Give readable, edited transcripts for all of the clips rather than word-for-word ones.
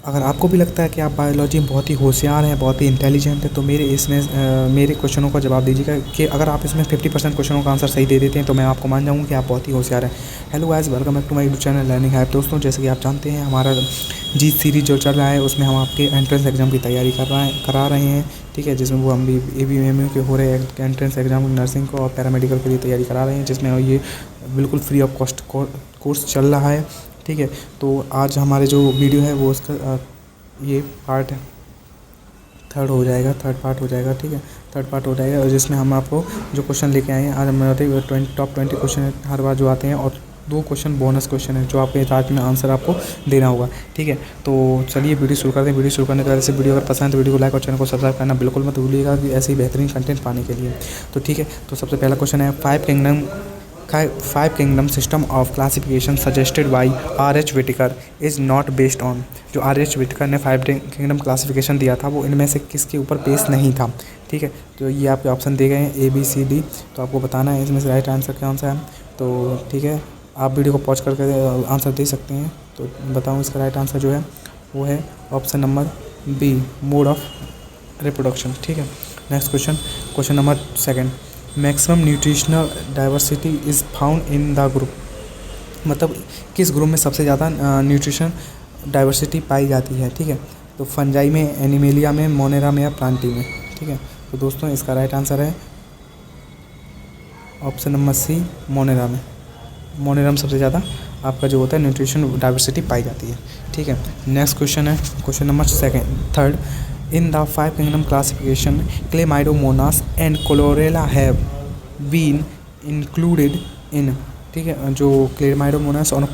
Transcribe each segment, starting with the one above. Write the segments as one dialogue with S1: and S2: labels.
S1: अगर आपको भी लगता है कि आप बायोलॉजी में बहुत ही होशियार हैं, बहुत ही इंटेलिजेंट हैं, तो मेरे क्वेश्चनों का जवाब दीजिएगा कि अगर आप इसमें 50% क्वेश्चनों का आंसर सही दे देते हैं तो मैं आपको मान जाऊँगा कि आप बहुत ही होशियार हैं। Hello guys, welcome back to my YouTube channel Learning Hype. दोस्तों, जैसे कि आप जानते हैं, हमारा जीत सीरीज जो चल रहा है उसमें हम आपके एंट्रेंस एग्ज़ाम की तैयारी करा रहे हैं। ठीक है, जिसमें वो हम भी ABMU के हो रहे एंट्रेंस एग्ज़ाम नर्सिंग को और पैरामेडिकल के लिए तैयारी करा रहे हैं, जिसमें ये बिल्कुल फ्री ऑफ कॉस्ट कोर्स चल रहा है। ठीक है, तो आज हमारे जो वीडियो है वो उसका ये पार्ट थर्ड पार्ट हो जाएगा। ठीक है, थर्ड पार्ट हो जाएगा, और जिसमें हम आपको जो क्वेश्चन लेके आए हैं आज हमारे टॉप 20 क्वेश्चन हर बार जो आते हैं, और 2 क्वेश्चन बोनस क्वेश्चन है जो आपके रात में आंसर आपको देना होगा। ठीक है, तो चलिए वीडियो शुरू करते हैं। वीडियो शुरू करने के बाद से वीडियो अगर पसंद है तो वीडियो को लाइक और चैनल को सब्सक्राइब करना बिल्कुल मत भूलिएगा कि ऐसे ही बेहतरीन कंटेंट पाने के लिए। तो ठीक है, तो सबसे पहला क्वेश्चन है, five kingdom system of classification suggested by R.H. विटिकर is not based on. जो R.H. विटिकर ने 5 किंगडम क्लासिफिकेशन दिया था वो इनमें से किसके ऊपर बेस नहीं था। ठीक है, तो ये आपके ऑप्शन दिए गए हैं ABCD, तो आपको बताना है इसमें से राइट आंसर कौन सा है। तो ठीक है, आप वीडियो को पॉज करके आंसर दे सकते हैं। तो बताऊँ, इसका राइट आंसर जो है वो है option number B, mode of reproduction. ठीक है, next question number 2, maximum nutritional diversity is found in the group. मतलब किस ग्रुप में सबसे ज़्यादा न्यूट्रिशन डाइवर्सिटी पाई जाती है। ठीक है, तो फंजाई में, एनिमेलिया में, मोनेरा में या प्लांटी में। ठीक है, तो दोस्तों इसका राइट आंसर है ऑप्शन नंबर C, मोनेरा में। मोनेरा में सबसे ज़्यादा आपका जो होता है न्यूट्रिशन डाइवर्सिटी पाई जाती है। ठीक है, नेक्स्ट क्वेश्चन है question number 3, in the 5 kingdom classification Chlamydomonas and Chlorella have been included in. ठीक है, जो क्लेमाइडोमोनास और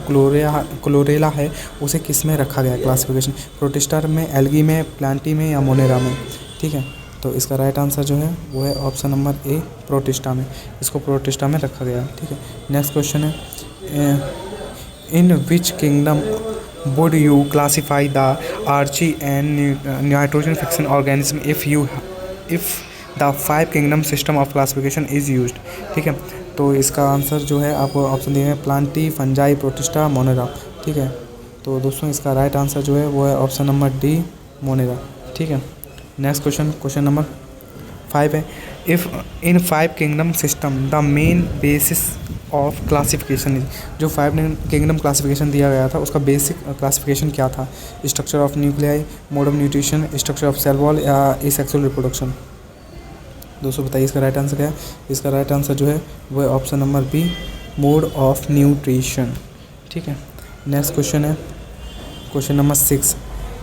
S1: क्लोरेला है उसे किस में रखा गया है क्लासिफिकेशन, प्रोटिस्टा में, एल्गी में, प्लांटी में या मोनेरा में। ठीक है, तो इसका राइट आंसर जो है वो है ऑप्शन नंबर A, प्रोटिस्टा में। इसको प्रोटिस्टा में रखा गया है। ठीक है, नेक्स्ट क्वेश्चन है, in which kingdom would you classify the archaea and nitrogen fixing organism if the 5 kingdom system of classification is used। ठीक है, तो इसका आंसर जो है आपको ऑप्शन दिए हैं प्लांटी, फंजाई, प्रोटिस्टा, मोनेरा। ठीक है, तो दोस्तों इसका राइट आंसर जो है वो है ऑप्शन नंबर D, मोनेरा। ठीक है, नेक्स्ट क्वेश्चन नंबर 5 है, if in 5 kingdom system the main basis of classification. जो 5 किंगडम क्लासिफिकेशन दिया गया था उसका बेसिक क्लासिफिकेशन क्या था, structure of nuclei, mode of nutrition, structure of cell wall या एसेक्सुअल रिप्रोडक्शन। दोस्तों बताइए इसका राइट आंसर क्या है। इसका राइट आंसर जो है वो है option number B, mode of nutrition. ठीक है, नेक्स्ट क्वेश्चन है question number 6,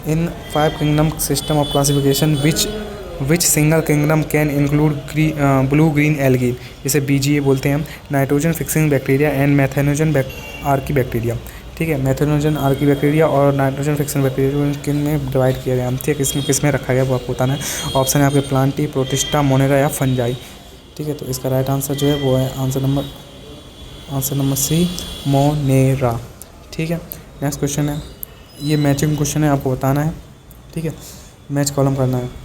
S1: in 5 kingdom system of classification which single kingdom can include blue green algae, जिसे BGA बोलते हैं हम, nitrogen fixing bacteria and methanogen archaebacteria. ठीक है, methanogen archaebacteria और नाइट्रोजन फिक्सिंग बैक्टीरिया किन में डिवाइड किया गया। ठीक है, किस में रखा गया वो आपको बताना है। ऑप्शन है आपके प्लांटी, प्रोटिस्टा, मोनेरा या फंजाई। ठीक है, तो इसका राइट आंसर जो है वो है आंसर नंबर C, मोनेरा। ठीक है, नेक्स्ट क्वेश्चन है, ये मैचिंग क्वेश्चन है, आपको बताना है। ठीक है, मैच कॉलम करना है।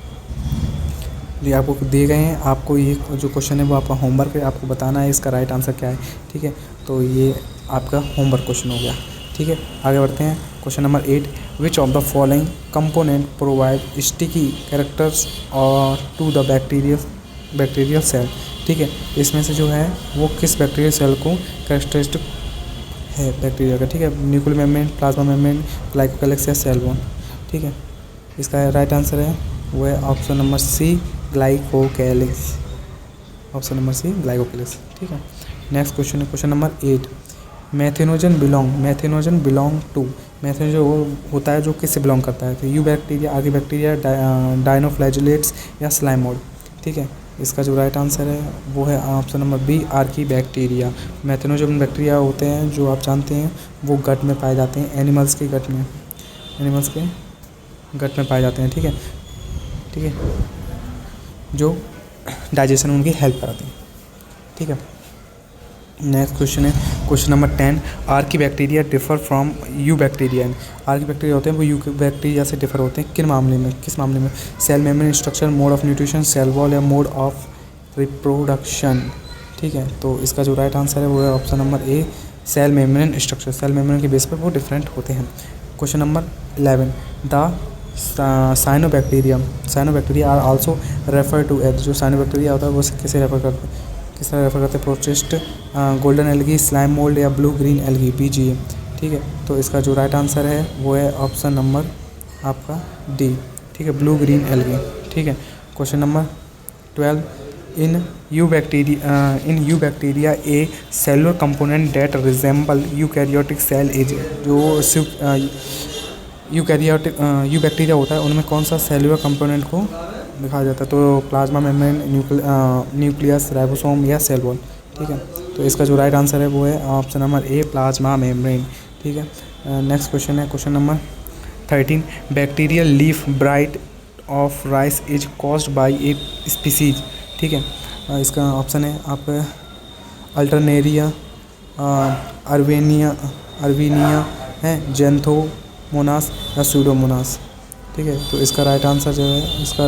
S1: ये आपको दिए गए हैं, आपको ये जो क्वेश्चन है वो आपका होमवर्क है, आपको बताना है इसका राइट आंसर क्या है। ठीक है, तो ये आपका होमवर्क क्वेश्चन हो गया। ठीक है, आगे बढ़ते हैं question number 8, which of the following component provide sticky characters और टू द बैक्टीरियल सेल। ठीक है, इसमें से जो है वो किस बैक्टीरियल सेल को कैरेक्टरिस्टिक है बैक्टीरिया का। ठीक है, nuclear membrane, plasma membrane, glycocalyx या सेल वॉल। ठीक है, इसका राइट आंसर है वो है option number C, glycocalyx. Option number C, glycocalyx. ठीक है, नेक्स्ट क्वेश्चन है question number 8, मैथेनोजन belong to. Methanogen वो होता है जो किससे बिलोंग करता है, तो eubacteria, archaebacteria, dinoflagellates या स्लाइमोड। ठीक है, इसका जो राइट आंसर है वो है option number B, archaebacteria. Methanogen bacteria होते हैं जो आप जानते हैं वो गट में पाए जाते हैं, एनिमल्स के गट में पाए जाते हैं। ठीक है, जो डाइजेशन में उनकी हेल्प कराते हैं। ठीक है, नेक्स्ट क्वेश्चन है question number 10, Archie bacteria differ from you bacteria. Archie bacteria होते हैं वो यू बैक्टीरिया से डिफर होते हैं किस मामले में, cell membrane structure, mode of nutrition, cell wall या मोड ऑफ रिप्रोडक्शन। ठीक है, तो इसका जो राइट आंसर है वो है option number A, cell membrane structure. Cell membrane के बेस पर वो डिफरेंट होते हैं। Question number 11, the cyanobacteria are also refer to as, जो साइनोबैक्टीरिया होता है वो किसे रेफर करते हैं, किस तरह रेफर करते हैं, protist, golden algae, slime mould या ब्लू ग्रीन एल्गी, BGA। ठीक है, तो इसका जो राइट आंसर है वो है ऑप्शन नंबर आपका डी। ठीक है, ब्लू ग्रीन एल्गी। ठीक है, question number 12, in eubacteria a cellular component that resemble eukaryotic cell is, जो यू बैक्टीरिया होता है उनमें कौन सा सेलुलर कंपोनेंट को दिखाया जाता है, तो प्लाज्मा मेम्ब्रेन, न्यूक्लियस, राइबोसोम या सेल वॉल। ठीक है, तो इसका जो राइट आंसर है वो है option number A, plasma membrane. ठीक है, नेक्स्ट क्वेश्चन है question number 13, bacterial leaf bright of rice is caused by a species. ठीक है, इसका ऑप्शन है आप अल्टरनेरिया, अर्वेनिया है, जेंथोमोनास या सूडोमोनास। ठीक है, तो इसका राइट आंसर जो है इसका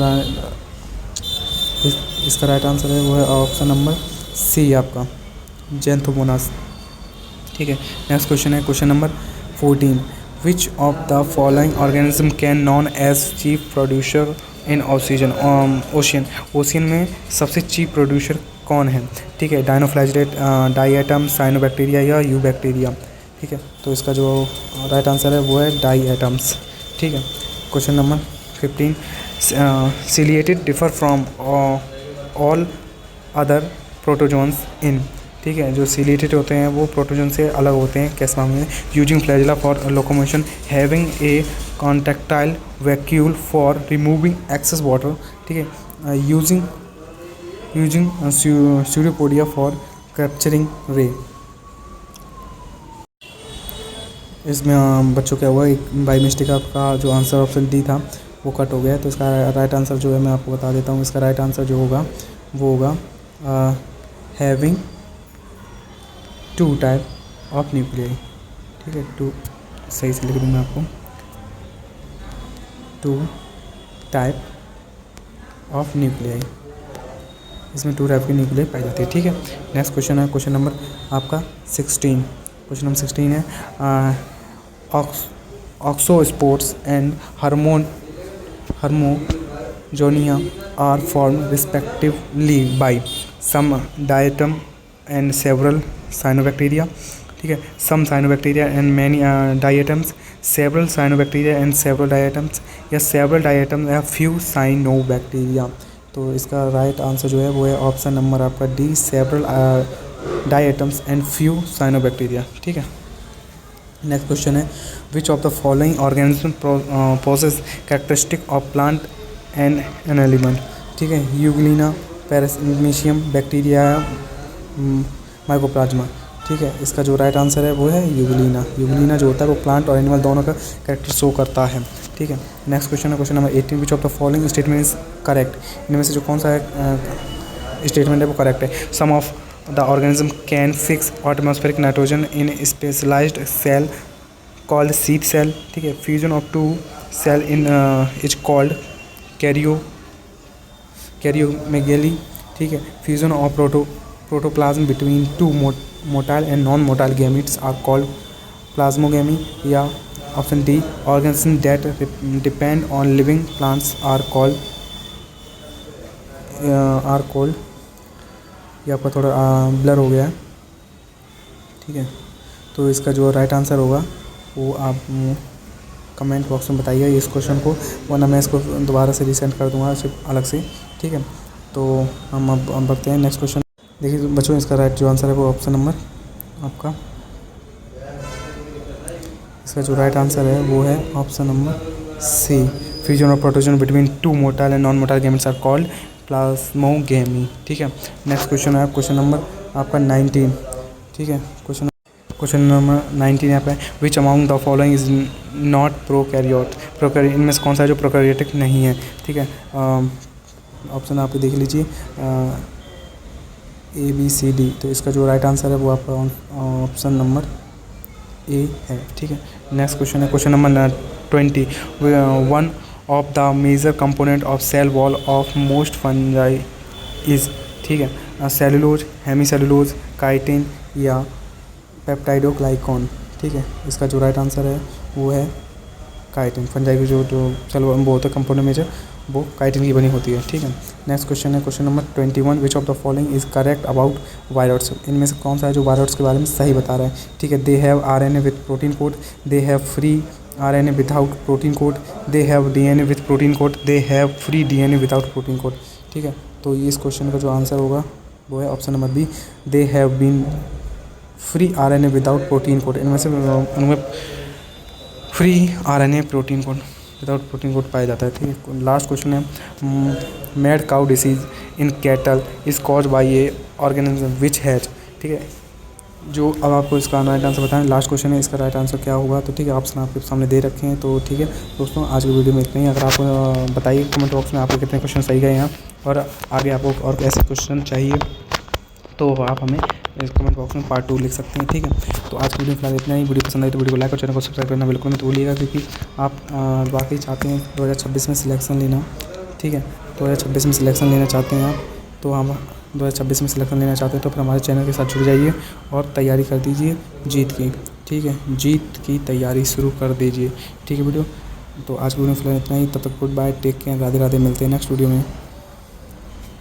S1: राइट आंसर है वो है ऑप्शन नंबर सी आपका, जेंथोमोनास। ठीक है, नेक्स्ट क्वेश्चन है question number 14, which of the following organism can known as chief producer in ocean में सबसे चीप प्रोड्यूसर कौन है। ठीक है, डायनोफ्लैजिलेट, डाईएटम, साइनोबैक्टीरिया या यू बैक्टीरिया। ठीक है, तो इसका जो राइट आंसर है वो है डाईएटम्स। ठीक है, question number 15, ciliated differ from all other protozoans in. ठीक है, जो सिलिएटेड होते हैं वो प्रोटोजोन से अलग होते हैं कैसे मामले में, using flagella for locomotion, having a contractile vacuole for removing excess water. ठीक है, यूजिंग स्यूडोपोडिया फॉर कैप्चरिंग रे। इसमें बच्चों क्या हुआ, एक बाई मिस्टेक आपका जो आंसर ऑप्शन डी था वो कट हो गया है, तो इसका राइट आंसर जो है मैं आपको बता देता हूँ। इसका राइट आंसर जो होगा वो होगा हैविंग 2 टाइप ऑफ न्यूक्लियाई। ठीक है, 2 सही से लिख दूँ मैं आपको, 2 टाइप ऑफ न्यूक्लियाई, इसमें 2 टाइप की न्यूक्लियाई पाई जाती है। ठीक है, नेक्स्ट क्वेश्चन है क्वेश्चन नंबर आपका 16। क्वेश्चन नंबर 16 है auxospores and hormogonia are form respectively by some diatom and several cyanobacteria. ठीक है, some cyanobacteria and many diatoms, several cyanobacteria and several diatoms, या सेवरल डायटम्स या फ्यू साइनोबैक्टीरिया। तो इसका right answer जो है वो है ऑप्शन नंबर आपका D, several diatoms and few cyanobacteria. ठीक है, नेक्स्ट क्वेश्चन है which of the following organism possess characteristic of plant and an element. ठीक है, यूग्लिना, पैरामीशियम, बैक्टीरिया, माइकोप्लाज्मा। ठीक है, इसका जो राइट आंसर है वो है यूग्लिना जो होता है वो प्लांट और एनिमल दोनों का कैरेक्टर शो करता है। ठीक है, नेक्स्ट क्वेश्चन है question number 18, which of the following statement is correct. इनमें से जो कौन सा स्टेटमेंट है वो करेक्ट है। Some of the organism can fix atmospheric nitrogen in specialised cell called seed cell. ठीक है, fusion of 2 cell in is called karyogamy. ठीक है, fusion of protoplasm between 2 motile and non motile gametes are called plasmogamy, या option D, organism that depend on living plants are called ये आपका थोड़ा blur हो गया है। ठीक है, तो इसका जो राइट आंसर होगा वो आप कमेंट बॉक्स में बताइए इस क्वेश्चन को, वरना मैं इसको दोबारा से रीसेंड कर दूंगा सिर्फ अलग से। ठीक है, तो हम अब बढ़ते हैं नेक्स्ट क्वेश्चन। देखिए बच्चों, इसका राइट जो आंसर है वो ऑप्शन नंबर आपका, इसका जो राइट आंसर है वो है option number C, fusion of protoplasm between 2 motile and non motile gametes are called plasmogamy. ठीक है, नेक्स्ट क्वेश्चन है क्वेश्चन नंबर आपका 19। ठीक है, क्वेश्चन नंबर 19 यहाँ पे, which among the following is not prokaryote. इनमें से कौन सा है जो प्रोकैरियोटिक नहीं है। ठीक है, ऑप्शन आप देख लीजिए ABCD, तो इसका जो राइट आंसर है वो आपका ऑप्शन नंबर ए है। ठीक है, नेक्स्ट क्वेश्चन है question number 20, one of the major component of cell wall of most fungi is. ठीक है, सेलुलोज, हेमीसेलुलोज, काइटिन या पेप्टाइडोग्लाइकॉन। ठीक है, इसका जो राइट आंसर है वो है काइटिन। फंजाई की जो चलो वो होता है कंपाउंड मेजर, वो काइटिन की बनी होती है। ठीक है, नेक्स्ट क्वेश्चन है question number 21, which of the following is correct about viruses. इनमें से कौन सा है जो वायरट्स के बारे में सही बता रहा है। ठीक है, they have RNA with protein code, they have free RNA without protein code, they have DNA with protein code, they have free DNA without protein code. ठीक है, तो ये इस क्वेश्चन का जो आंसर होगा वो है option number B, they have been free RNA without protein code. इनमें से उनमें free RNA protein code without protein code पाया जाता है। ठीक है, लास्ट क्वेश्चन है mad cow disease in cattle is cause by a organism which has. ठीक है, जो अब आपको इसका राइट आंसर बताएं। लास्ट क्वेश्चन है, इसका राइट आंसर क्या होगा। तो ठीक है, ऑप्शन आपके सामने दे रखे हैं। तो ठीक है दोस्तों, आज की वीडियो में इतना ही। अगर आप बताइए कमेंट बॉक्स में आपके कितने क्वेश्चन सही गए हैं और आगे आपको और ऐसे क्वेश्चन चाहिए तो आप हमें इस कमेंट बॉक्स में पार्ट 2 लिख सकते हैं। ठीक है, तो आज की वीडियो फिलहाल इतना ही। वीडियो पसंद आई तो वीडियो को लाइक और चैनल को सब्सक्राइब करना बिल्कुल मत भूलिएगा, क्योंकि आप वाकई चाहते हैं 2026 में सिलेक्शन लेना। ठीक है, 2026 में सिलेक्शन लेना चाहते हैं आप, तो हम 2026 में सिलेक्शन लेना चाहते हैं तो फिर हमारे चैनल के साथ जुड़ जाइए और तैयारी कर दीजिए जीत की। ठीक है, जीत की तैयारी शुरू कर दीजिए। ठीक है वीडियो, तो आज की वीडियो फिलहाल इतना ही। तब तक good bye, take care, Radhe Radhe. मिलते हैं नेक्स्ट वीडियो में।